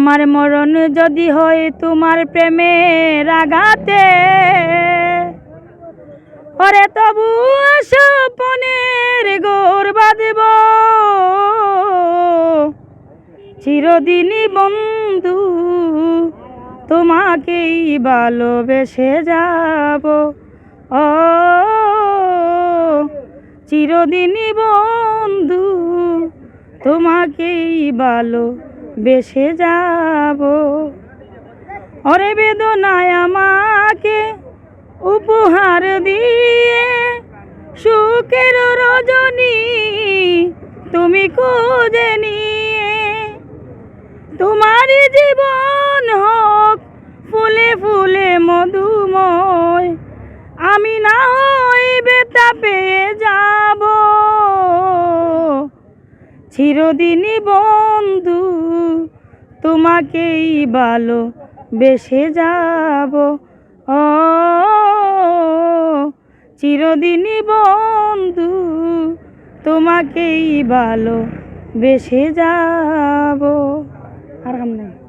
আমার মরণ যদি হয় তোমার প্রেমের আঘাতে, ওরে তবু স্বপনের ঘর বাঁধব, চিরদিনই বন্ধু তোমাকেই ভালোবেসে যাব। ও চিরদিনই বন্ধু তোমাকেই ভালোবেসে যাব। ওরে বেদনায় আমাকে উপহার দিয়ে সুখের রজনী তুমি খুঁজে নিয়ে, তোমারই জীবন হোক ফুলে ফুলে মধুময়, আমি না হই ব্যথা পেয়ে যাব। চিরদিনই বন্ধু তোমাকেই ভালোবেসে যাব। ও চিরদিনই বন্ধু তোমাকেই ভালোবেসে যাব। আর কাম নাই।